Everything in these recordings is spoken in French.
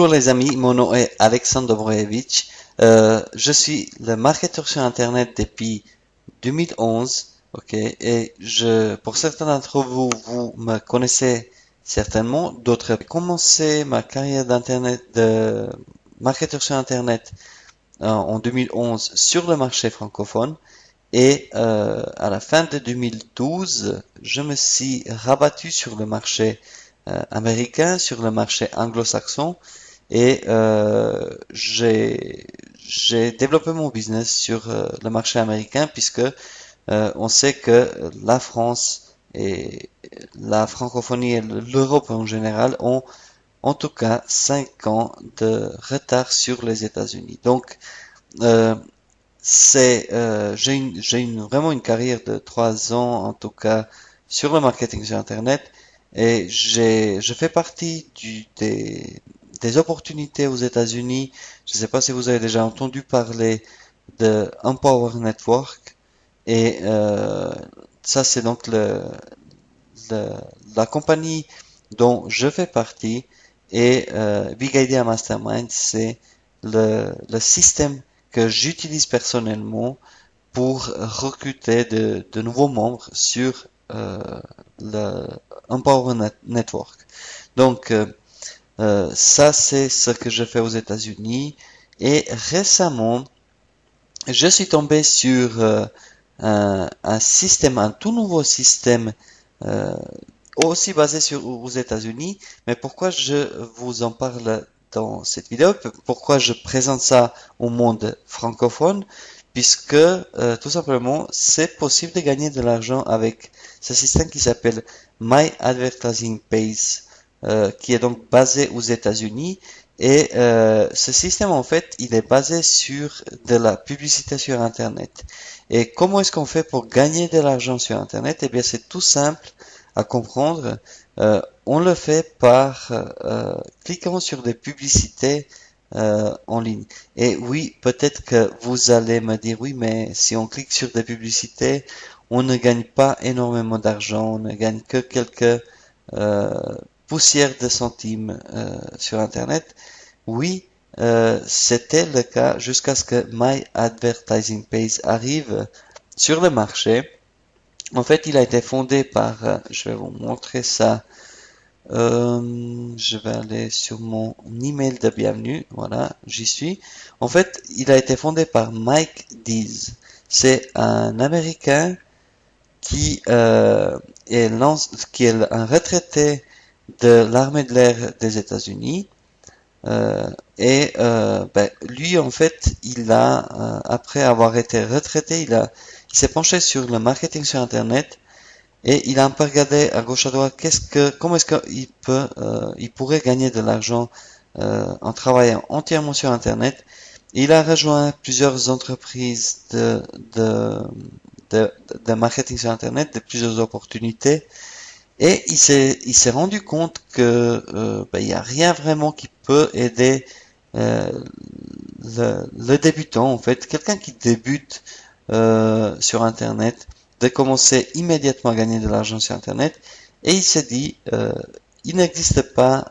Bonjour les amis, mon nom est Alexandre Dobrojevic. Je suis le marketeur sur Internet depuis 2011, ok, et pour certains d'entre vous, vous me connaissez certainement. D'autres, j'ai commencé ma carrière d'Internet, de marketeur sur Internet en 2011 sur le marché francophone. Et à la fin de 2012, je me suis rabattu sur le marché américain, sur le marché anglo-saxon, et j'ai développé mon business sur le marché américain puisque on sait que la France et la francophonie et l'Europe en général ont en tout cas 5 ans de retard sur les États-Unis. Donc euh, vraiment une carrière de 3 ans en tout cas sur le marketing sur Internet, et je fais partie des opportunités aux États-Unis. Je ne sais pas si vous avez déjà entendu parler de Empower Network, et ça c'est donc le- la compagnie dont je fais partie, et Big Idea Mastermind, c'est le système que j'utilise personnellement pour recruter de nouveaux membres sur le Empower Network. Donc, ça, c'est ce que je fais aux États-Unis. Et récemment, je suis tombé sur un système, un tout nouveau système, euh, aussi basé aux États-Unis. Mais pourquoi je vous en parle dans cette vidéo? Pourquoi je présente ça au monde francophone? Puisque tout simplement, c'est possible de gagner de l'argent avec ce système qui s'appelle My Advertising Pays, qui est donc basé aux États-Unis. Et ce système, en fait, il est basé sur de la publicité sur Internet. Et comment est-ce qu'on fait pour gagner de l'argent sur Internet? Eh bien, c'est tout simple à comprendre. On le fait par cliquant sur des publicités en ligne. Et oui, peut-être que vous allez me dire, oui, mais si on clique sur des publicités, on ne gagne pas énormément d'argent, on ne gagne que quelques euh, poussières de centimes sur Internet. Oui, c'était le cas jusqu'à ce que My Advertising Pays arrive sur le marché. En fait, il a été fondé par, je vais vous montrer ça. Je vais aller sur mon email de bienvenue. Voilà, j'y suis. En fait, il a été fondé par Mike Dees. C'est un Américain qui qui est un retraité de l'armée de l'air des États-Unis. Lui, en fait, après avoir été retraité, il s'est penché sur le marketing sur Internet, et il a un peu regardé à gauche à droite comment est-ce il pourrait gagner de l'argent en travaillant entièrement sur Internet. Il a rejoint plusieurs entreprises de, de marketing sur Internet, de plusieurs opportunités, et il s'est rendu compte que il y a rien vraiment qui peut aider euh, le débutant, en fait, quelqu'un qui débute sur Internet, de commencer immédiatement à gagner de l'argent sur Internet. Et il s'est dit, il n'existe pas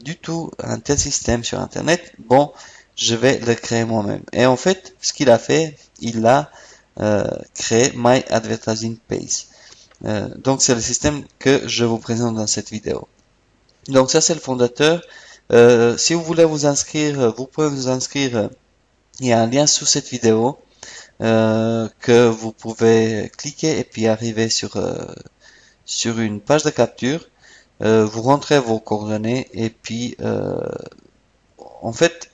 du tout un tel système sur Internet. Bon, je vais le créer moi-même. Et en fait, ce qu'il a fait, il a créé My Advertising Pays. Donc c'est le système que je vous présente dans cette vidéo. Donc ça c'est le fondateur. Si vous voulez vous inscrire, vous pouvez vous inscrire. Il y a un lien sous cette vidéo que vous pouvez cliquer et puis arriver sur une page de capture. Vous rentrez vos coordonnées, et puis en fait,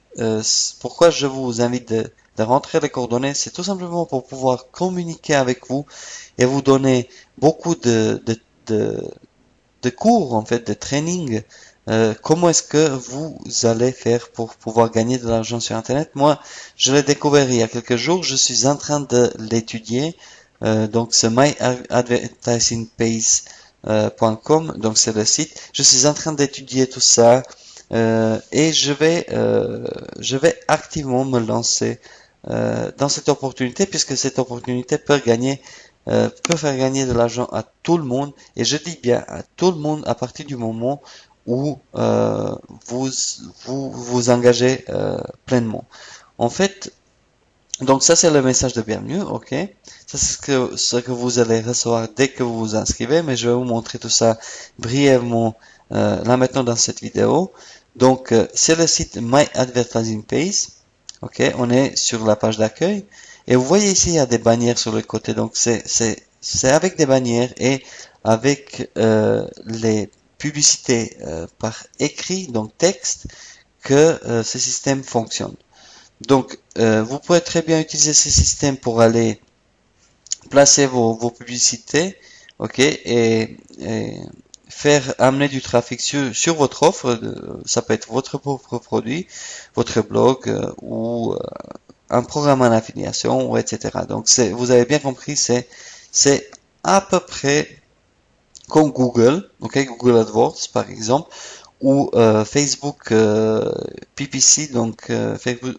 pourquoi je vous invite de rentrer les coordonnées, c'est tout simplement pour pouvoir communiquer avec vous et vous donner beaucoup de, de cours, en fait, de training. Comment est-ce que vous allez faire pour pouvoir gagner de l'argent sur Internet? Moi, je l'ai découvert il y a quelques jours, je suis en train de l'étudier. Donc, c'est myadvertisingpace.com, donc c'est le site. Je suis en train d'étudier tout ça, et je vais activement me lancer dans cette opportunité, puisque cette opportunité peut faire gagner de l'argent à tout le monde, et je dis bien à tout le monde à partir du moment où vous engagez pleinement. En fait, donc ça c'est le message de bienvenue, ok? Ça c'est ce que vous allez recevoir dès que vous vous inscrivez, mais je vais vous montrer tout ça brièvement là maintenant dans cette vidéo. Donc c'est le site My Advertising Page, ok? On est sur la page d'accueil et vous voyez ici il y a des bannières sur le côté, donc c'est avec des bannières et avec les publicités par écrit, donc texte, que ce système fonctionne. Donc, vous pouvez très bien utiliser ce système pour aller placer vos publicités, ok, et faire amener du trafic sur votre offre. Ça peut être votre propre produit, votre blog ou un programme en affiliation, ou etc. Donc, vous avez bien compris, c'est à peu près comme Google, ok, Google AdWords par exemple, ou Facebook PPC, donc Facebook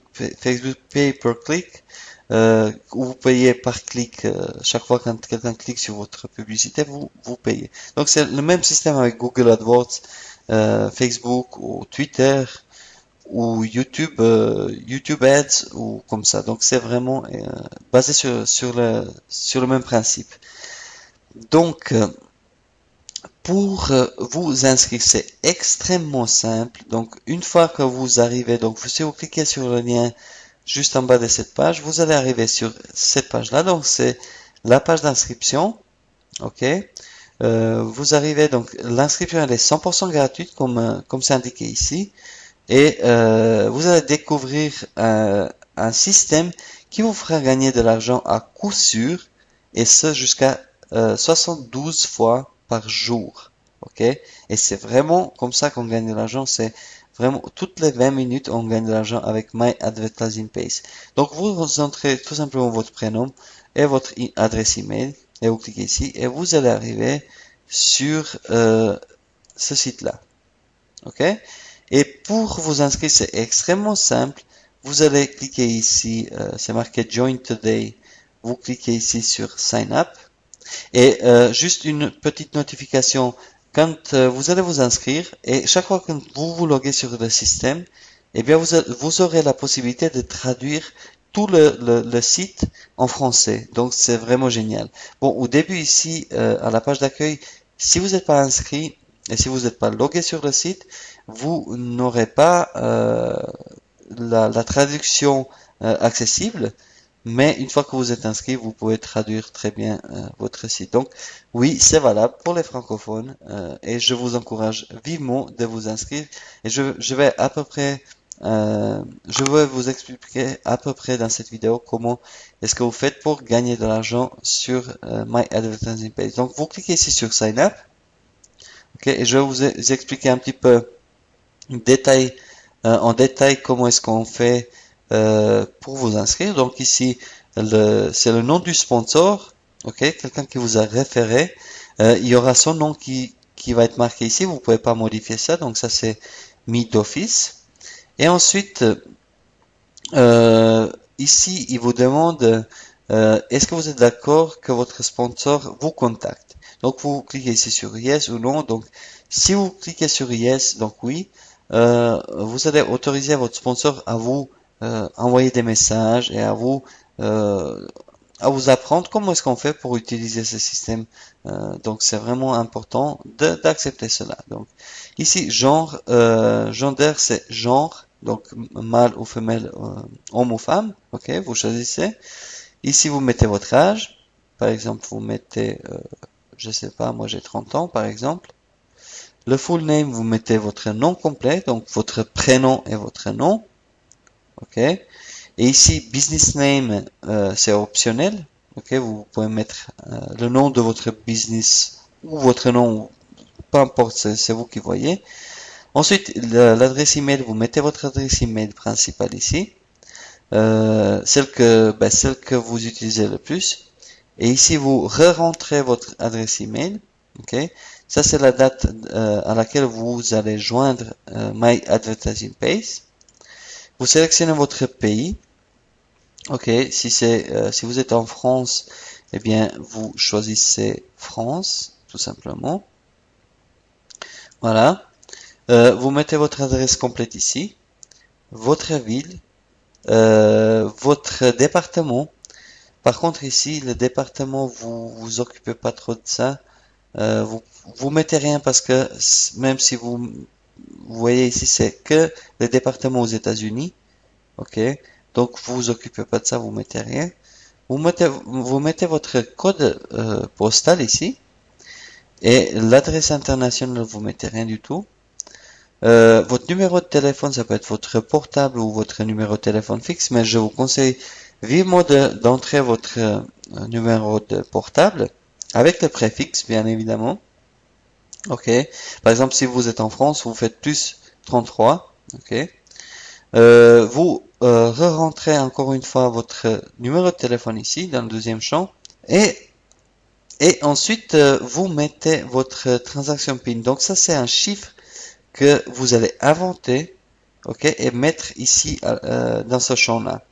Pay per Click, où vous payez par clic chaque fois quand quelqu'un clique sur votre publicité, vous payez. Donc c'est le même système avec Google AdWords, Facebook ou Twitter ou YouTube, YouTube Ads ou comme ça. Donc c'est vraiment basé sur le même principe. Donc pour vous inscrire, c'est extrêmement simple. Donc, une fois que vous arrivez, donc si vous cliquez sur le lien juste en bas de cette page, vous allez arriver sur cette page-là. Donc, c'est la page d'inscription. OK. Vous arrivez, donc, l'inscription, elle est 100% gratuite, comme c'est indiqué ici. Et vous allez découvrir un système qui vous fera gagner de l'argent à coup sûr, et ce jusqu'à 72 fois par jour. Ok? Et c'est vraiment comme ça qu'on gagne de l'argent. C'est vraiment toutes les 20 minutes on gagne de l'argent avec My Advertising Page. Donc vous entrez tout simplement votre prénom et votre adresse email et vous cliquez ici et vous allez arriver sur ce site-là. Ok? Et pour vous inscrire, c'est extrêmement simple. Vous allez cliquer ici, c'est marqué Join Today. Vous cliquez ici sur Sign Up. Et juste une petite notification, quand vous allez vous inscrire, et chaque fois que vous vous loguez sur le système, eh bien vous aurez la possibilité de traduire tout le site en français. Donc c'est vraiment génial. Bon, au début ici, à la page d'accueil, si vous n'êtes pas inscrit et si vous n'êtes pas logué sur le site, vous n'aurez pas la traduction accessible. Mais une fois que vous êtes inscrit, vous pouvez traduire très bien votre site. Donc oui, c'est valable pour les francophones et je vous encourage vivement de vous inscrire. Et je vais à peu près, je vais vous expliquer à peu près dans cette vidéo comment est-ce que vous faites pour gagner de l'argent sur My Advertising Page. Donc vous cliquez ici sur Sign Up, ok, et je vais vous expliquer un petit peu en détail comment est-ce qu'on fait pour vous inscrire. Donc ici, c'est le nom du sponsor, ok, quelqu'un qui vous a référé. Il y aura son nom qui va être marqué ici. Vous pouvez pas modifier ça, donc ça c'est mis d'office. Et ensuite, ici, il vous demande est-ce que vous êtes d'accord que votre sponsor vous contacte. Donc vous cliquez ici sur Yes ou non. Donc si vous cliquez sur Yes, donc oui, vous allez autoriser votre sponsor à vous envoyer des messages et à vous apprendre comment est-ce qu'on fait pour utiliser ce système. Donc c'est vraiment important d'accepter cela. Donc ici genre, gender c'est genre, donc mâle ou femelle, homme ou femme. Ok, vous choisissez. Ici vous mettez votre âge. Par exemple vous mettez, je sais pas, moi j'ai 30 ans par exemple. Le full name, vous mettez votre nom complet, donc votre prénom et votre nom. Ok. Et ici, business name, c'est optionnel. Ok. Vous pouvez mettre le nom de votre business ou votre nom, peu importe, c'est vous qui voyez. Ensuite, l'adresse email, vous mettez votre adresse email principale ici, celle que vous utilisez le plus. Et ici, vous re-rentrez votre adresse email. Ok. Ça, c'est la date à laquelle vous allez joindre My Advertising Page. Vous sélectionnez votre pays. Ok. Si vous êtes en France, eh bien, vous choisissez France, tout simplement. Voilà. Vous mettez votre adresse complète ici, votre ville, votre département. Par contre ici, le département, vous vous occupez pas trop de ça. Vous mettez rien parce que même si vous voyez ici, c'est que le département aux États-Unis. Ok. Donc vous vous occupez pas de ça, vous mettez rien. Vous mettez votre code postal ici et l'adresse internationale, vous mettez rien du tout. Votre numéro de téléphone, ça peut être votre portable ou votre numéro de téléphone fixe, mais je vous conseille vivement d'entrer votre numéro de portable avec le préfixe, bien évidemment. Ok. Par exemple, si vous êtes en France, vous faites plus 33. Ok. Vous re-rentrez encore une fois votre numéro de téléphone ici, dans le deuxième champ. Et, et ensuite, vous mettez votre transaction PIN. Donc ça, c'est un chiffre que vous allez inventer, ok, et mettre ici dans ce champ-là.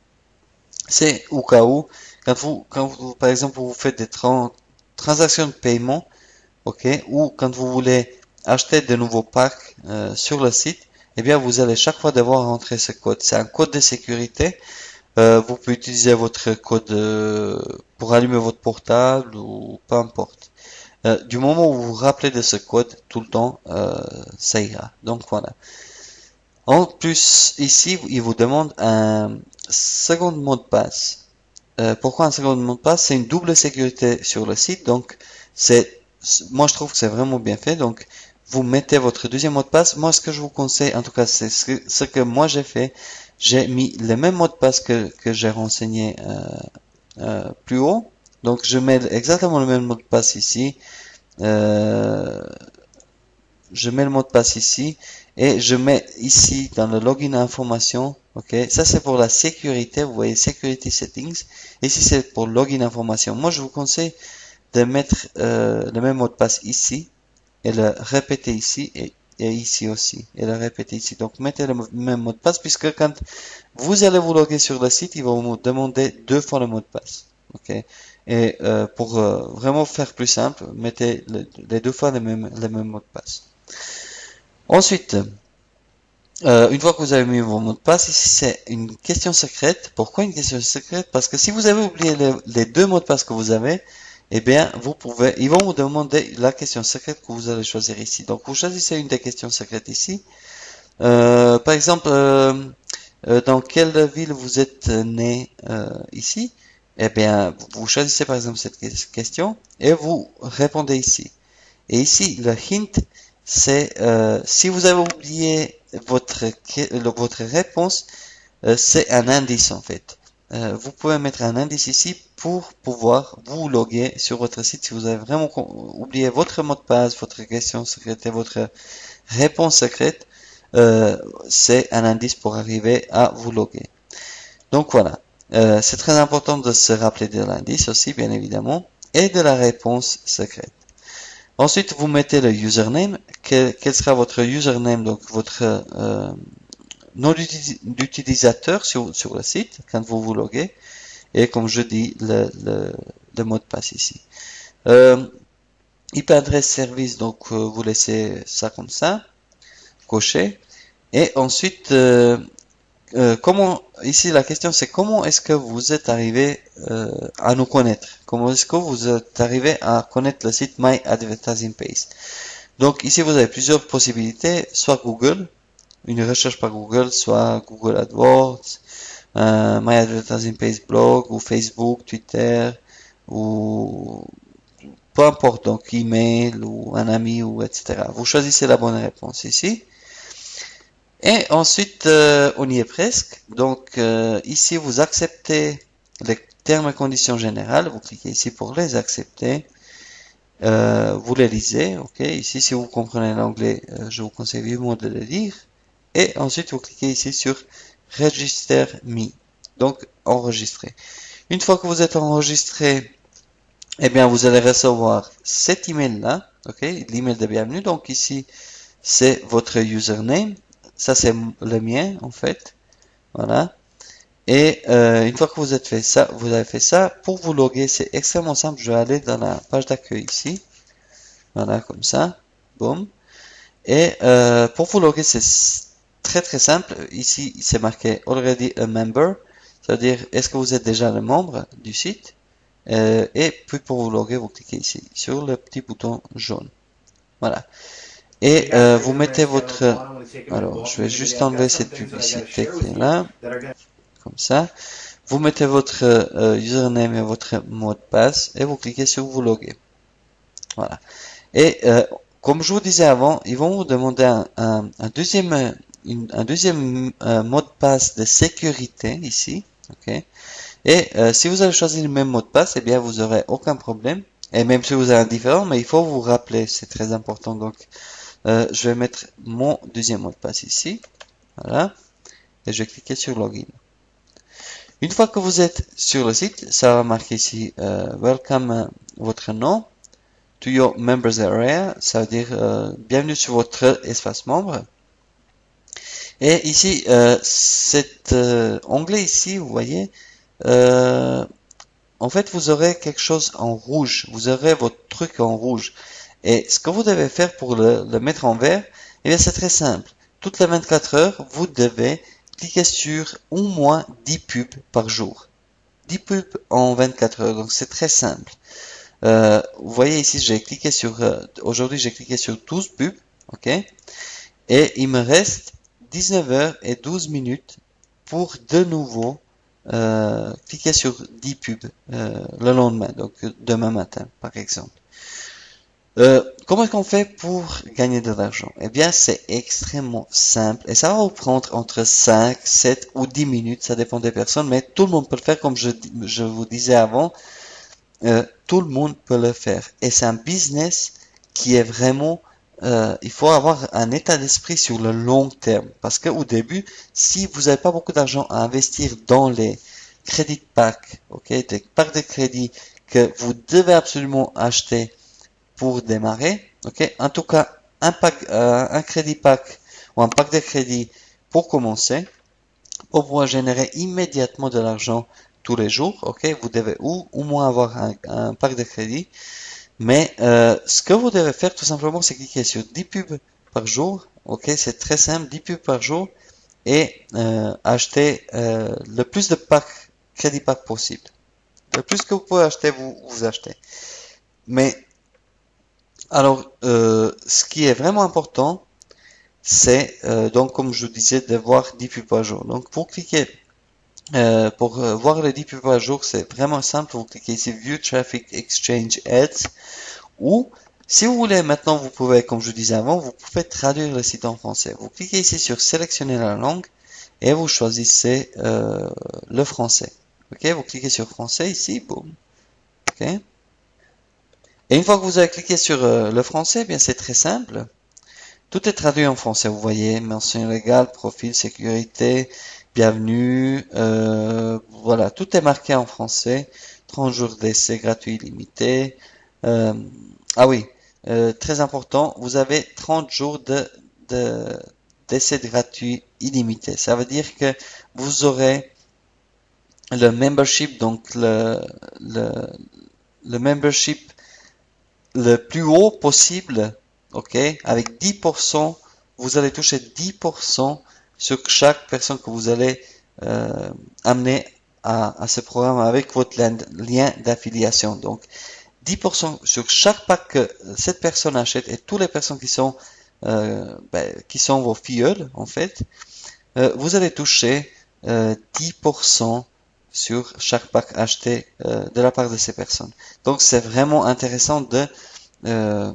C'est au cas où, quand vous, par exemple, vous faites des transactions de paiement, ok, ou quand vous voulez acheter de nouveaux packs sur le site, eh bien, vous allez chaque fois devoir rentrer ce code. C'est un code de sécurité. Vous pouvez utiliser votre code pour allumer votre portable ou peu importe. Du moment où vous vous rappelez de ce code tout le temps, ça ira. Donc voilà. En plus, ici, il vous demande un second mot de passe. Pourquoi un second mot de passe? C'est une double sécurité sur le site. Donc, moi je trouve que c'est vraiment bien fait. Donc, vous mettez votre deuxième mot de passe. Moi, ce que je vous conseille, en tout cas, c'est ce que moi j'ai fait. J'ai mis le même mot de passe que j'ai renseigné plus haut. Donc, je mets exactement le même mot de passe ici. Euh, je mets le mot de passe ici et je mets ici dans le login information. Ok, ça c'est pour la sécurité. Vous voyez security settings. Ici c'est pour login information. Moi je vous conseille de mettre le même mot de passe ici et le répéter ici et ici aussi et le répéter ici. Donc mettez le même mot de passe puisque quand vous allez vous loguer sur le site, il va vous demander deux fois le mot de passe. Ok. Et pour vraiment faire plus simple, mettez les deux fois le même mot de passe. Ensuite, une fois que vous avez mis vos mots de passe, ici c'est une question secrète. Pourquoi une question secrète? Parce que si vous avez oublié les deux mots de passe que vous avez, eh bien, ils vont vous demander la question secrète que vous allez choisir ici. Donc, vous choisissez une des questions secrètes ici. Par exemple, dans quelle ville vous êtes né ici? Eh bien, vous choisissez par exemple cette question et vous répondez ici. Et ici, le hint, c'est si vous avez oublié votre réponse, c'est un indice en fait. Vous pouvez mettre un indice ici pour pouvoir vous loguer sur votre site si vous avez vraiment oublié votre mot de passe, votre question secrète et votre réponse secrète. C'est un indice pour arriver à vous loguer. Donc voilà. C'est très important de se rappeler de l'indice aussi, bien évidemment, et de la réponse secrète. Ensuite, vous mettez le username. Quel sera votre username, donc votre nom d'utilisateur sur le site quand vous vous loguez. Et comme je dis, le mot de passe ici. IP adresse service, donc vous laissez ça comme ça, coché. Et ensuite, ici la question c'est comment est-ce que vous êtes arrivé à nous connaître? Comment est-ce que vous êtes arrivé à connaître le site My Advertising Page? Donc ici vous avez plusieurs possibilités, soit Google, une recherche par Google, soit Google AdWords, My Advertising Page blog, ou Facebook, Twitter, ou peu importe, donc email, ou un ami, ou etc. Vous choisissez la bonne réponse ici. Et ensuite, on y est presque. Donc ici, vous acceptez les termes et conditions générales. Vous cliquez ici pour les accepter. Vous les lisez. Ok. Ici, si vous comprenez l'anglais, je vous conseille vivement de les lire. Et ensuite, vous cliquez ici sur Register Me. Donc, enregistrer. Une fois que vous êtes enregistré, eh bien, vous allez recevoir cet email-là. Ok. L'email de bienvenue. Donc ici, c'est votre username. Ça, c'est le mien, en fait. Voilà. Et une fois que vous avez fait ça, pour vous loguer, c'est extrêmement simple. Je vais aller dans la page d'accueil ici. Voilà, comme ça. Boum. Et pour vous loguer, c'est très très simple. Ici, c'est marqué Already a member, c'est-à-dire est-ce que vous êtes déjà le membre du site? Et puis pour vous loguer, vous cliquez ici sur le petit bouton jaune. Voilà. Et vous mettez votre... Alors, je vais juste enlever cette publicité qui est là, comme ça. Vous mettez votre username et votre mot de passe et vous cliquez sur vous loguer. Voilà. Et comme je vous disais avant, ils vont vous demander un deuxième mot de passe de sécurité ici. Ok. Et si vous avez choisi le même mot de passe, eh bien vous aurez aucun problème. Et même si vous avez un différent, mais il faut vous rappeler, c'est très important. Donc je vais mettre mon deuxième mot de passe ici. Voilà. Et je vais cliquer sur Login. Une fois que vous êtes sur le site, ça va marquer ici Welcome votre nom. To your members area, ça veut dire bienvenue sur votre espace membre. Et ici, cet onglet ici, vous voyez, en fait, vous aurez quelque chose en rouge. Vous aurez votre truc en rouge. Et ce que vous devez faire pour le mettre en vert, eh bien, c'est très simple. Toutes les 24 heures, vous devez cliquer sur au moins 10 pubs par jour. 10 pubs en 24 heures. Donc, c'est très simple. Vous voyez ici, j'ai cliqué sur, aujourd'hui j'ai cliqué sur 12 pubs, ok, et il me reste 19 heures et 12 minutes pour de nouveau cliquer sur 10 pubs le lendemain, donc demain matin par exemple. Comment est-ce qu'on fait pour gagner de l'argent? Eh bien, c'est extrêmement simple et ça va vous prendre entre 5, 7 ou 10 minutes, ça dépend des personnes, mais tout le monde peut le faire comme je vous disais avant. Tout le monde peut le faire. Et c'est un business qui est vraiment, il faut avoir un état d'esprit sur le long terme. Parce qu'au début, si vous n'avez pas beaucoup d'argent à investir dans les crédits packs, ok, des packs de crédit que vous devez absolument acheter pour démarrer, ok, en tout cas, un crédit pack ou un pack de crédit pour commencer, pour pouvoir générer immédiatement de l'argent tous les jours, ok, vous devez au moins avoir un pack de crédit, mais ce que vous devez faire tout simplement, c'est cliquer sur 10 pubs par jour, ok, c'est très simple, 10 pubs par jour, et acheter le plus de packs, crédit pack possible. Le plus que vous pouvez acheter, vous achetez. Mais alors, ce qui est vraiment important, c'est donc comme je vous disais, de voir 10 pubs par jour. Donc pour cliquer pour voir les 10 pubs par jour, c'est vraiment simple. Vous cliquez ici View Traffic Exchange Ads ou si vous voulez maintenant, vous pouvez, comme je disais avant, vous pouvez traduire le site en français. Vous cliquez ici sur sélectionner la langue et vous choisissez le français. Ok, vous cliquez sur français ici, boum. Ok. Et une fois que vous avez cliqué sur le français, eh bien c'est très simple. Tout est traduit en français, vous voyez, mention légale, profil, sécurité, bienvenue, voilà, tout est marqué en français. 30 jours d'essai gratuit limité. Euh, ah oui, très important, vous avez 30 jours d'essai gratuit illimité. Ça veut dire que vous aurez le membership, donc le, le membership le plus haut possible, ok, avec 10%, vous allez toucher 10% sur chaque personne que vous allez amener à ce programme avec votre lien d'affiliation. Donc, 10% sur chaque pack que cette personne achète et toutes les personnes qui sont vos filleuls, en fait, vous allez toucher 10% sur chaque pack acheté de la part de ces personnes. Donc c'est vraiment intéressant euh,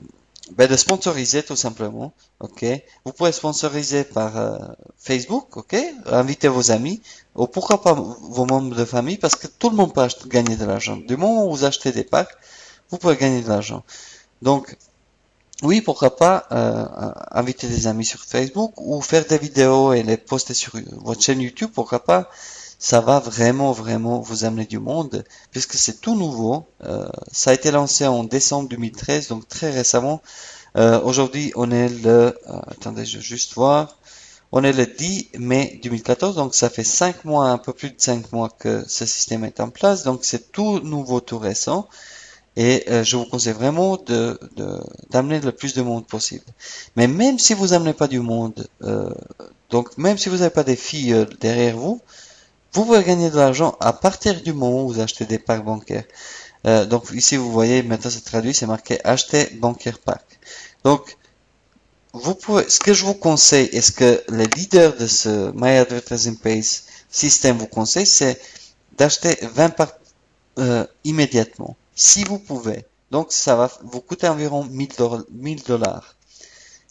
de sponsoriser tout simplement. Ok, vous pouvez sponsoriser par Facebook, ok, invitez vos amis ou pourquoi pas vos membres de famille parce que tout le monde peut gagner de l'argent. Du moment où vous achetez des packs, vous pouvez gagner de l'argent. Donc oui, pourquoi pas inviter des amis sur Facebook ou faire des vidéos et les poster sur votre chaîne YouTube, pourquoi pas. Ça va vraiment, vraiment vous amener du monde puisque c'est tout nouveau. Ça a été lancé en décembre 2013, donc très récemment. Aujourd'hui, on est attendez, je vais juste voir. On est le 10 mai 2014, donc ça fait 5 mois, un peu plus de 5 mois que ce système est en place. Donc c'est tout nouveau, tout récent. Et je vous conseille vraiment d'amener le plus de monde possible. Mais même si vous amenez pas du monde, donc même si vous n'avez pas des filles derrière vous, vous pouvez gagner de l'argent à partir du moment où vous achetez des packs bancaires. Donc ici vous voyez, maintenant c'est traduit, c'est marqué acheter bancaire pack. Donc vous pouvez, ce que je vous conseille, et ce que les leaders de ce My Advertising Page système vous conseillent, c'est d'acheter 20 packs immédiatement, si vous pouvez. Donc ça va vous coûter environ 1000 $.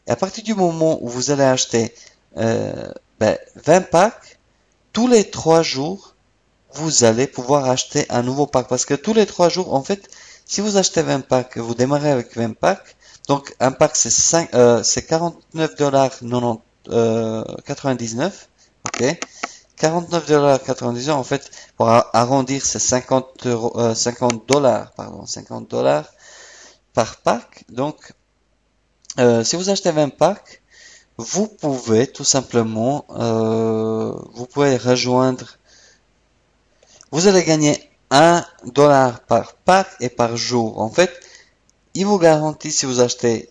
Et à partir du moment où vous allez acheter 20 packs, tous les 3 jours, vous allez pouvoir acheter un nouveau pack. Parce que tous les 3 jours, en fait, si vous achetez 20 packs, vous démarrez avec 20 packs, donc un pack c'est 49,99 $. Ok. 49,99 $, en fait, pour arrondir, c'est 50 dollars, pardon, 50 dollars par pack. Donc, si vous achetez 20 packs, vous pouvez tout simplement, vous pouvez rejoindre, vous allez gagner 1 $ par pack et par jour. En fait, il vous garantit, si vous achetez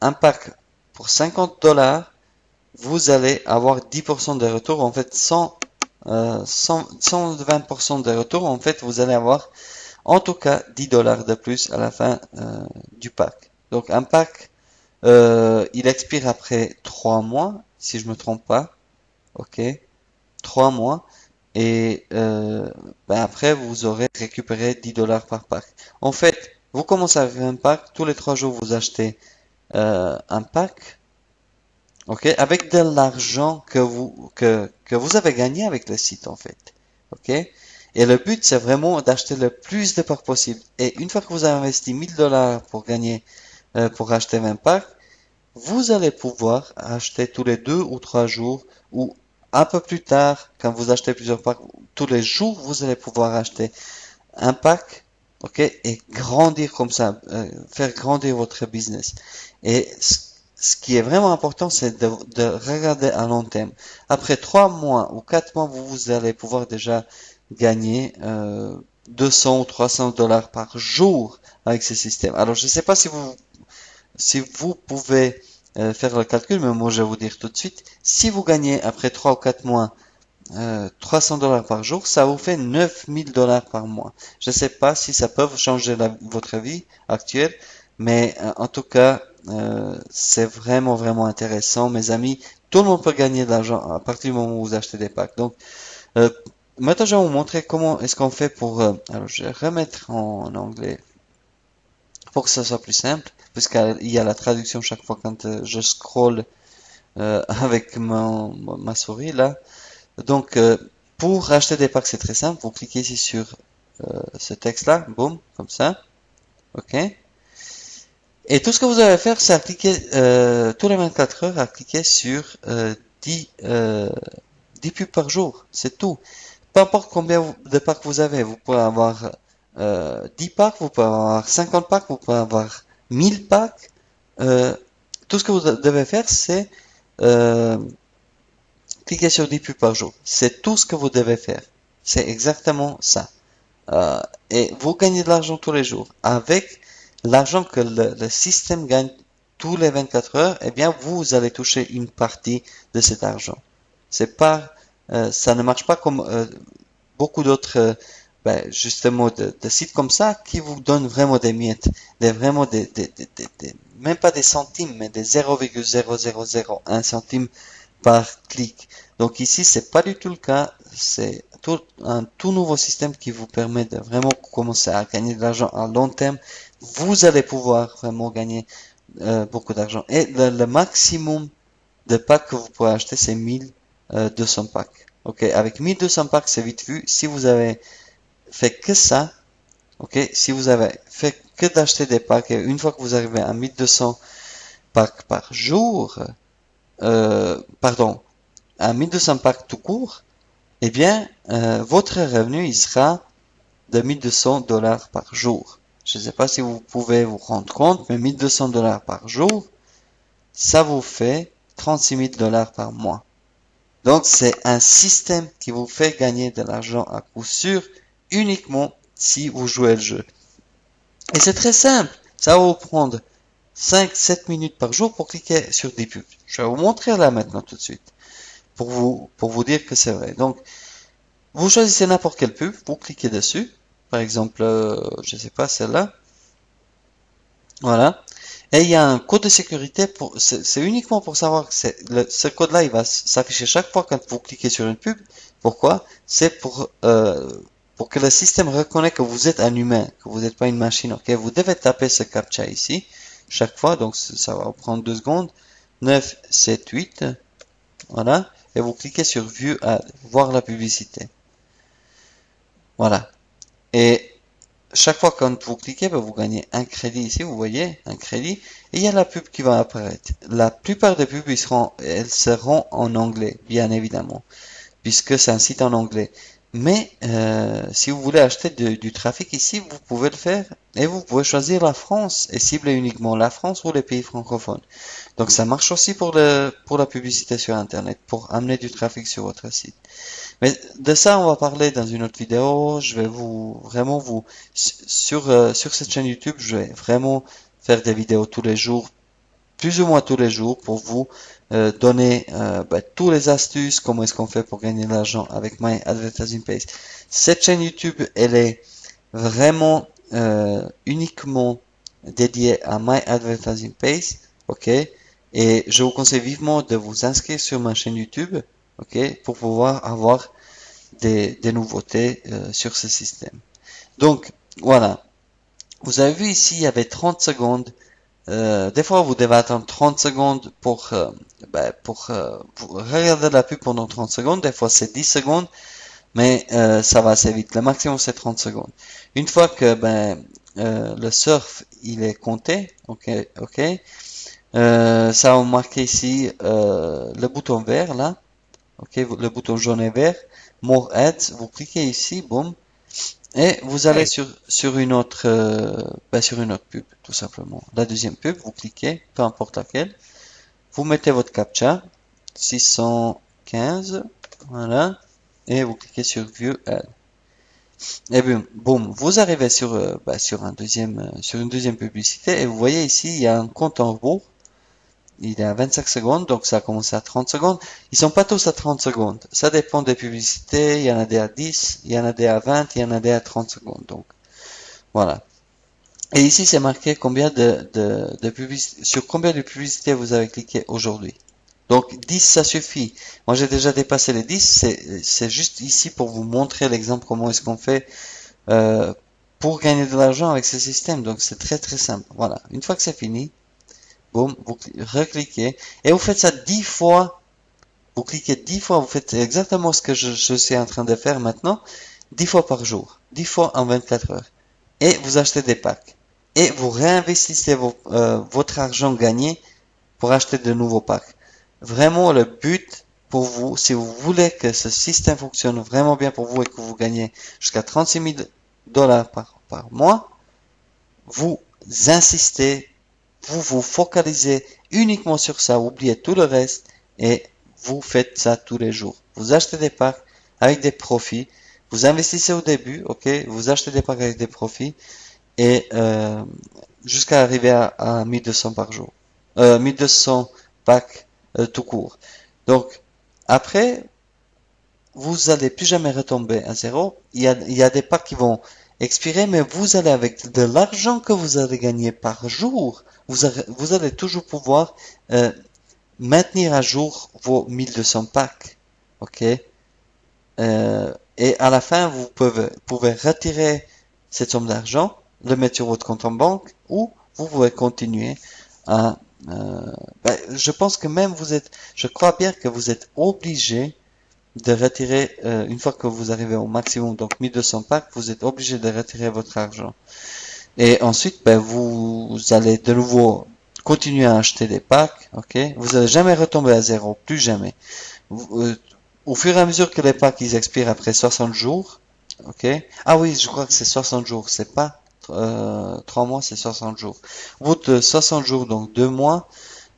un pack pour 50 dollars, vous allez avoir 10% de retour. En fait, 120% de retour. En fait, vous allez avoir en tout cas 10 $ de plus à la fin du pack. Donc un pack, il expire après 3 mois, si je me trompe pas. Ok, 3 mois. Et après, vous aurez récupéré 10 $ par pack. En fait, vous commencez avec un pack. Tous les 3 jours, vous achetez un pack. Ok, avec de l'argent que vous avez gagné avec le site, en fait. Ok. Et le but, c'est vraiment d'acheter le plus de packs possible. Et une fois que vous avez investi 1000 $ pour gagner, pour acheter 20 packs, vous allez pouvoir acheter tous les 2 ou 3 jours ou un peu plus tard, quand vous achetez plusieurs packs, tous les jours, vous allez pouvoir acheter un pack, ok, et grandir comme ça, faire grandir votre business. Et ce qui est vraiment important, c'est de regarder à long terme. Après 3 mois ou 4 mois, vous allez pouvoir déjà gagner 200 ou 300 dollars par jour avec ce système. Alors, je ne sais pas si vous pouvez faire le calcul, mais moi je vais vous dire tout de suite, si vous gagnez après 3 ou 4 mois 300 dollars par jour, ça vous fait 9000 $ par mois. Je ne sais pas si ça peut changer votre vie actuelle, mais en tout cas, c'est vraiment, vraiment intéressant, mes amis. Tout le monde peut gagner de l'argent à partir du moment où vous achetez des packs. Donc, euh, maintenant, je vais vous montrer comment est-ce qu'on fait pour... alors, je vais remettre en anglais pour que ça soit plus simple, puisqu'il y a la traduction chaque fois quand je scrolle avec ma souris là. Donc, pour acheter des packs, c'est très simple. Vous cliquez ici sur ce texte-là, boum, comme ça. OK. Et tout ce que vous avez à faire, c'est à cliquer tous les 24 heures, à cliquer sur 10, 10 pubs par jour. C'est tout. Peu importe combien de packs vous avez. Vous pouvez avoir 10 packs, vous pouvez avoir 50 packs, vous pouvez avoir 1000 packs. Euh, tout ce que vous devez faire, c'est euh, cliquez sur 10 pubs par jour. C'est tout ce que vous devez faire. C'est exactement ça. Euh, et vous gagnez de l'argent tous les jours. Avec l'argent que le système gagne tous les 24 heures, eh bien, vous allez toucher une partie de cet argent. C'est pas, ça ne marche pas comme beaucoup d'autres, justement, de sites comme ça qui vous donnent vraiment des miettes, vraiment même pas des centimes, mais des 0,0001 centime par clic. Donc ici, c'est pas du tout le cas. C'est un tout nouveau système qui vous permet de vraiment commencer à gagner de l'argent à long terme. Vous allez pouvoir vraiment gagner beaucoup d'argent. Et le maximum de packs que vous pouvez acheter, c'est 1200 packs. Ok, avec 1200 packs, c'est vite vu. Si vous avez fait que ça, ok, si vous avez fait que d'acheter des packs, et une fois que vous arrivez à 1200 packs par jour, pardon, à 1200 packs tout court, eh bien, votre revenu, il sera de 1200 $ par jour. Je ne sais pas si vous pouvez vous rendre compte, mais 1200 $ par jour, ça vous fait 36 000 $ par mois. Donc, c'est un système qui vous fait gagner de l'argent à coup sûr, uniquement si vous jouez le jeu. Et c'est très simple. Ça va vous prendre 5-7 minutes par jour pour cliquer sur des pubs. Je vais vous montrer là maintenant tout de suite pour vous dire que c'est vrai. Donc, vous choisissez n'importe quelle pub, vous cliquez dessus. Par exemple, je sais pas, celle-là. Voilà. Et il y a un code de sécurité c'est uniquement pour savoir que ce code-là, il va s'afficher chaque fois quand vous cliquez sur une pub. Pourquoi? C'est pour que le système reconnaisse que vous êtes un humain, que vous n'êtes pas une machine. Ok, vous devez taper ce captcha ici chaque fois, donc ça va vous prendre 2 secondes. 9, 7, 8. Voilà. Et vous cliquez sur View Ad, voir la publicité. Voilà. Et chaque fois quand vous cliquez, ben, vous gagnez un crédit ici, vous voyez, un crédit. Et il y a la pub qui va apparaître. La plupart des pubs, elles seront en anglais, bien évidemment, puisque c'est un site en anglais. Mais si vous voulez acheter du trafic ici, vous pouvez le faire. Et vous pouvez choisir la France et cibler uniquement la France ou les pays francophones. Donc ça marche aussi pour la publicité sur Internet, pour amener du trafic sur votre site. Mais de ça, on va parler dans une autre vidéo. Je vais sur cette chaîne YouTube, je vais vraiment faire des vidéos tous les jours, plus ou moins tous les jours, pour vous donner tous les astuces, comment est-ce qu'on fait pour gagner de l'argent avec My Advertising Page. Cette chaîne YouTube, elle est vraiment uniquement dédiée à My Advertising Page, ok? Et je vous conseille vivement de vous inscrire sur ma chaîne YouTube, ok, pour pouvoir avoir des nouveautés sur ce système. Donc, voilà. Vous avez vu ici, il y avait 30 secondes. Des fois, vous devez attendre 30 secondes pour regarder la pub pendant 30 secondes. Des fois, c'est 10 secondes, mais ça va assez vite. Le maximum, c'est 30 secondes. Une fois que le surf, il est compté, ok, ça va marquer ici le bouton vert, là, ok, le bouton jaune et vert, More Ads, vous cliquez ici, boum, et vous allez sur une autre pub, tout simplement. La deuxième pub, vous cliquez, peu importe laquelle, vous mettez votre captcha, 615, voilà, et vous cliquez sur View Ad. Et boum, vous arrivez sur une deuxième publicité, et vous voyez ici, il y a un compte en rebours. Il est à 25 secondes, donc ça a commencé à 30 secondes. Ils sont pas tous à 30 secondes. Ça dépend des publicités. Il y en a des à 10, il y en a des à 20, il y en a des à 30 secondes. Donc, voilà. Et ici, c'est marqué sur combien de publicités vous avez cliqué aujourd'hui. Donc, 10, ça suffit. Moi, j'ai déjà dépassé les 10. C'est juste ici pour vous montrer l'exemple comment est-ce qu'on fait, euh, pour gagner de l'argent avec ce système. Donc, c'est très, très simple. Voilà. Une fois que c'est fini, boum, vous recliquez et vous faites ça 10 fois. Vous cliquez 10 fois, vous faites exactement ce que je suis en train de faire maintenant, 10 fois par jour, 10 fois en 24 heures. Et vous achetez des packs. Et vous réinvestissez votre argent gagné pour acheter de nouveaux packs. Vraiment, le but pour vous, si vous voulez que ce système fonctionne vraiment bien pour vous et que vous gagnez jusqu'à 36 000 dollars par mois, vous insistez, vous vous focalisez uniquement sur ça, oubliez tout le reste et vous faites ça tous les jours. Vous achetez des packs avec des profits, vous investissez au début, ok, vous achetez des packs avec des profits et jusqu'à arriver à 1200 par jour, 1200 packs tout court. Donc après, vous allez plus jamais retomber à zéro. Il y a des packs qui vont expirer, mais vous allez avec de l'argent que vous allez gagner par jour, vous allez toujours pouvoir maintenir à jour vos 1200 packs. Ok? Et à la fin, vous pouvez retirer cette somme d'argent, le mettre sur votre compte en banque, ou vous pouvez continuer à... je pense que même je crois bien que vous êtes obligé de retirer, une fois que vous arrivez au maximum, donc 1200 packs, vous êtes obligé de retirer votre argent. Et ensuite, vous allez de nouveau continuer à acheter des packs, ok? Vous n'allez jamais retomber à zéro, plus jamais. Au fur et à mesure que les packs ils expirent après 60 jours, ok? Ah oui, je crois que c'est 60 jours, c'est pas 3 mois, c'est 60 jours. Au bout de 60 jours, donc 2 mois,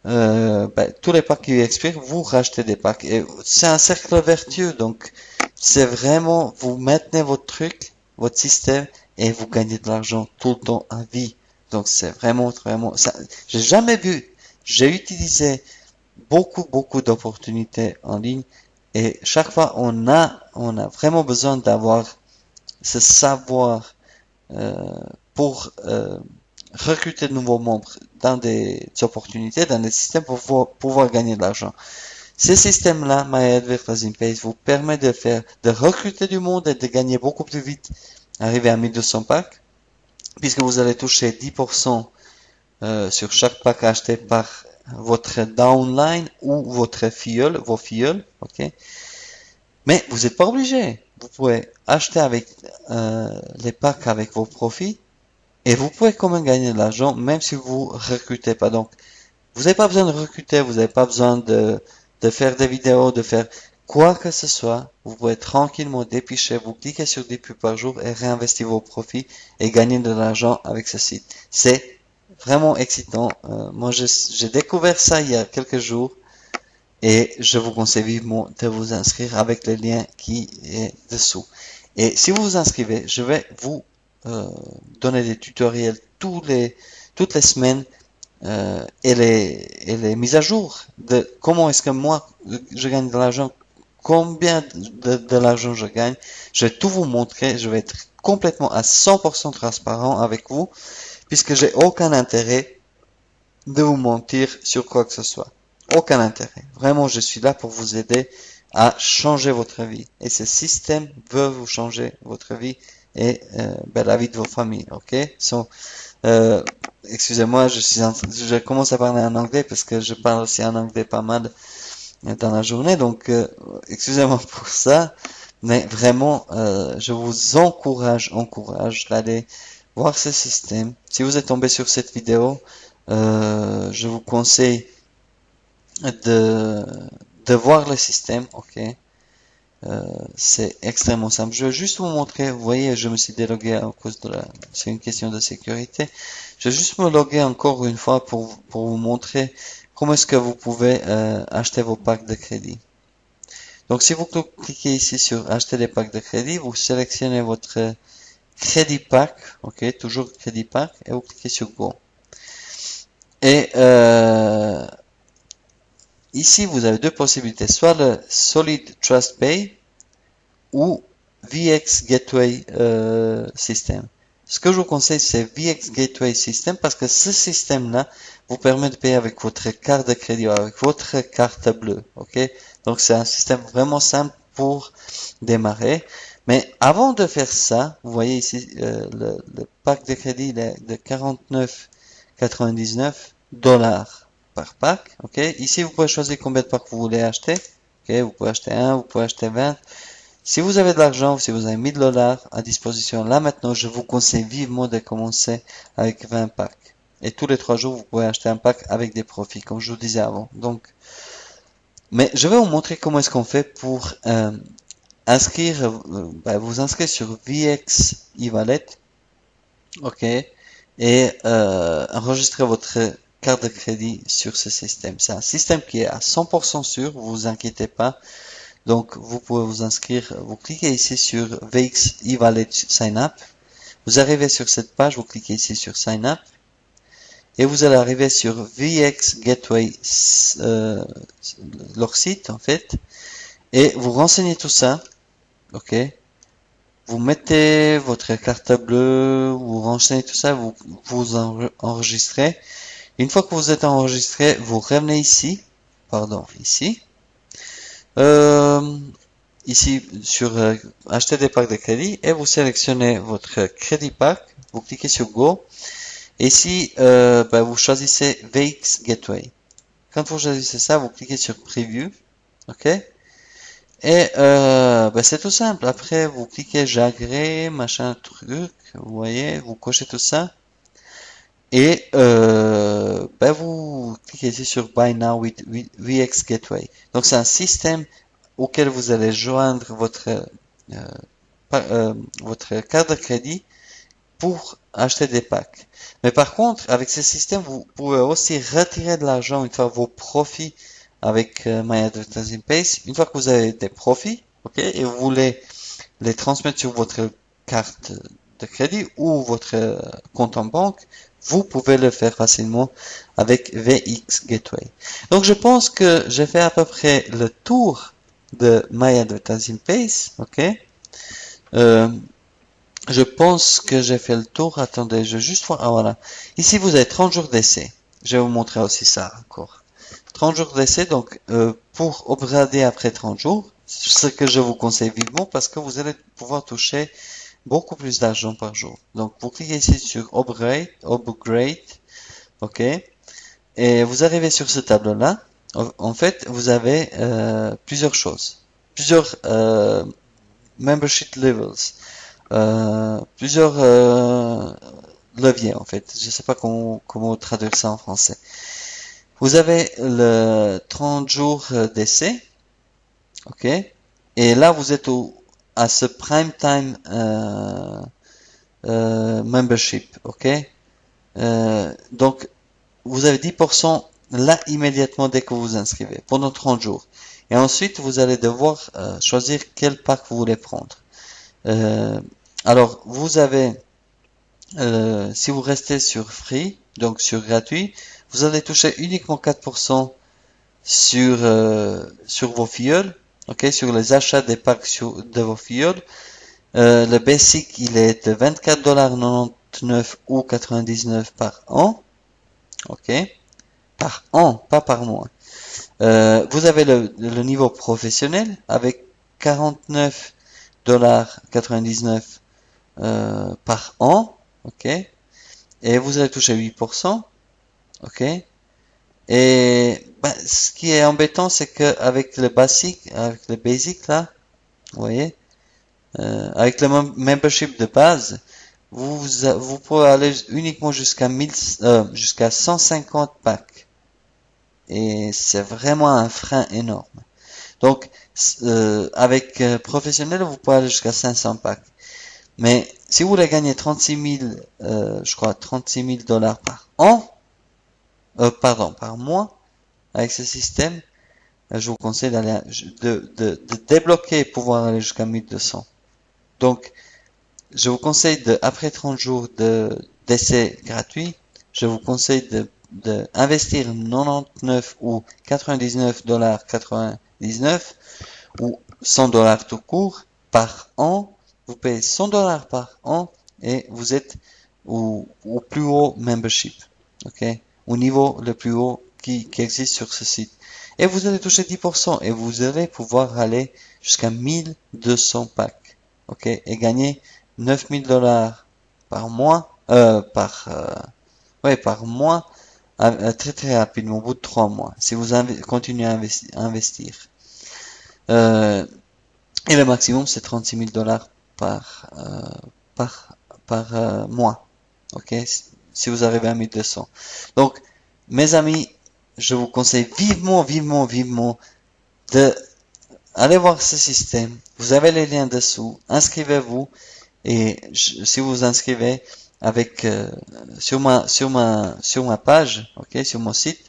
tous les packs qui expirent, vous rachetez des packs. Et c'est un cercle vertueux, donc c'est vraiment, vous maintenez votre truc, votre système, et vous gagnez de l'argent tout le temps à vie. Donc c'est vraiment, vraiment, ça, j'ai jamais vu, j'ai utilisé beaucoup d'opportunités en ligne et chaque fois on a vraiment besoin d'avoir ce savoir pour recruter de nouveaux membres dans des opportunités, dans des systèmes pour pouvoir gagner de l'argent. Ces systèmes-là, My Advertising Page, vous permet de recruter du monde et de gagner beaucoup plus vite, arriver à 1200 packs, puisque vous allez toucher 10% sur chaque pack acheté par votre downline ou votre filleul, vos filleuls, ok? Mais vous n'êtes pas obligé. Vous pouvez acheter avec les packs avec vos profits et vous pouvez quand même gagner de l'argent même si vous recrutez pas. Donc, vous n'avez pas besoin de recruter, vous n'avez pas besoin de faire des vidéos, de faire quoi que ce soit. Vous pouvez tranquillement dépicher, vous cliquez sur 10 pubs par jour et réinvestir vos profits et gagner de l'argent avec ce site. C'est vraiment excitant. Moi, j'ai découvert ça il y a quelques jours et je vous conseille vivement de vous inscrire avec le lien qui est dessous. Et si vous vous inscrivez, je vais vous donner des tutoriels toutes les semaines et les mises à jour de comment est-ce que moi je gagne de l'argent, combien de l'argent je gagne. Je vais tout vous montrer, je vais être complètement à 100% transparent avec vous puisque j'ai aucun intérêt de vous mentir sur quoi que ce soit. Aucun intérêt. Vraiment, je suis là pour vous aider à changer votre vie. Et ce système veut vous changer votre vie et la vie de vos familles. Ok? So, excusez-moi, je commence à parler en anglais parce que je parle aussi en anglais pas mal dans la journée. Donc, excusez-moi pour ça. Mais vraiment, je vous encourage d'aller voir ce système. Si vous êtes tombé sur cette vidéo, je vous conseille de, de voir le système, ok. C'est extrêmement simple. Je vais juste vous montrer, vous voyez, je me suis délogué à cause c'est une question de sécurité. Je vais juste me loguer encore une fois pour vous montrer comment est-ce que vous pouvez acheter vos packs de crédit. Donc si vous cliquez ici sur acheter des packs de crédit, vous sélectionnez votre crédit pack, ok, toujours crédit pack, et vous cliquez sur Go. Et ici, vous avez deux possibilités, soit le Solid Trust Pay ou VX Gateway System. Ce que je vous conseille, c'est VX Gateway System parce que ce système-là vous permet de payer avec votre carte de crédit, avec votre carte bleue. Ok? Donc c'est un système vraiment simple pour démarrer. Mais avant de faire ça, vous voyez ici le pack de crédit il est de 49,99 dollars par pack. Ok? Ici, vous pouvez choisir combien de packs vous voulez acheter. Ok? Vous pouvez acheter 1, vous pouvez acheter 20. Si vous avez de l'argent, si vous avez 1000 dollars à disposition, là maintenant, je vous conseille vivement de commencer avec 20 packs. Et tous les 3 jours, vous pouvez acheter un pack avec des profits, comme je vous disais avant. Donc, mais je vais vous montrer comment est-ce qu'on fait pour vous inscrire sur VX e-wallet, ok, et enregistrer votre carte de crédit sur ce système. C'est un système qui est à 100% sûr, vous vous inquiétez pas. Donc, vous pouvez vous inscrire, vous cliquez ici sur VX e-wallet sign up. Vous arrivez sur cette page, vous cliquez ici sur sign up. Et vous allez arriver sur VX Gateway, leur site en fait. Et vous renseignez tout ça. Ok. Vous mettez votre carte bleue, vous renseignez tout ça, vous enregistrez. Une fois que vous êtes enregistré, vous revenez ici. Pardon, ici. Ici sur acheter des packs de crédit et vous sélectionnez votre crédit pack, vous cliquez sur Go et ici vous choisissez VX Gateway. Quand vous choisissez ça, vous cliquez sur Preview, ok, et c'est tout simple. Après vous cliquez j'agrée, machin truc, vous voyez, vous cochez tout ça et vous cliquez ici sur Buy Now with VX Gateway. Donc c'est un système auquel vous allez joindre votre carte de crédit pour acheter des packs. Mais par contre, avec ce système, vous pouvez aussi retirer de l'argent une fois vos profits avec My Advertising Page. Une fois que vous avez des profits, ok, et vous voulez les transmettre sur votre carte carte de crédit ou votre compte en banque, vous pouvez le faire facilement avec VX Gateway. Donc je pense que j'ai fait à peu près le tour de My Advertising Page, ok? Euh, je pense que j'ai fait le tour. Attendez, je vais juste voir. Ah voilà. Ici vous avez 30 jours d'essai. Je vais vous montrer aussi ça encore. 30 jours d'essai, donc pour upgrader après 30 jours, ce que je vous conseille vivement parce que vous allez pouvoir toucher beaucoup plus d'argent par jour. Donc vous cliquez ici sur upgrade, ok, et vous arrivez sur ce tableau-là. En fait, vous avez plusieurs choses, plusieurs membership levels, plusieurs leviers en fait. Je sais pas comment traduire ça en français. Vous avez le 30 jours d'essai, ok? Et là, vous êtes à ce prime time membership, ok? Donc, vous avez 10% là immédiatement dès que vous vous inscrivez, pendant 30 jours. Et ensuite, vous allez devoir choisir quel pack vous voulez prendre. Alors, vous avez, si vous restez sur free, donc sur gratuit, vous allez toucher uniquement 4% sur vos filleuls, ok, sur les achats des packs de vos filleuls. Le basic, il est de 24,99$ ou 99 par an, ok, par an, pas par mois. Vous avez le niveau professionnel avec 49,99$ par an, ok, et vous allez toucher 8%, ok. Et ce qui est embêtant, c'est que avec le basic là, vous voyez, avec le membership de base, vous pouvez aller uniquement jusqu'à 150 packs. Et c'est vraiment un frein énorme. Donc, avec professionnel, vous pouvez aller jusqu'à 500 packs. Mais si vous voulez gagner 36 000, je crois 36 000 dollars par an, par mois, avec ce système, je vous conseille de débloquer et pouvoir aller jusqu'à 1200. Donc, je vous conseille après 30 jours d'essai gratuit, je vous conseille de investir 99 ou 99,99$ ou 100$ tout court par an. Vous payez 100$ par an et vous êtes au plus haut membership, ok, au niveau le plus haut qui existe sur ce site. Et vous allez toucher 10% et vous allez pouvoir aller jusqu'à 1200 packs, ok, et gagner 9000$ par mois, par mois, très très rapidement, au bout de 3 mois, si vous continuez à investir. Et le maximum, c'est 36 000$ par mois. Ok, si vous arrivez à 1200. Donc, mes amis, je vous conseille vivement de aller voir ce système. Vous avez les liens dessous. Inscrivez-vous. Et si vous vous inscrivez avec sur ma page, ok, sur mon site,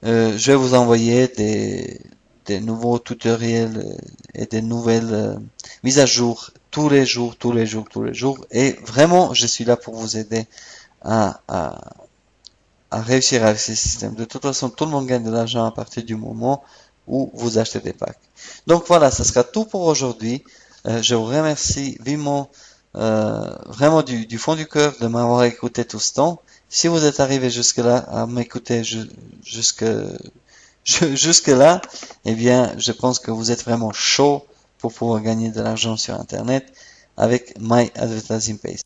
je vais vous envoyer des nouveaux tutoriels et des nouvelles mises à jour tous les jours. Et vraiment, je suis là pour vous aider à, à, à réussir avec ce système. De toute façon, tout le monde gagne de l'argent à partir du moment où vous achetez des packs. Donc voilà, ça sera tout pour aujourd'hui. Je vous remercie vivement, vraiment du fond du cœur de m'avoir écouté tout ce temps. Si vous êtes arrivé jusque-là, à m'écouter jusque-là, eh bien, je pense que vous êtes vraiment chaud pour pouvoir gagner de l'argent sur Internet avec My Advertising Page.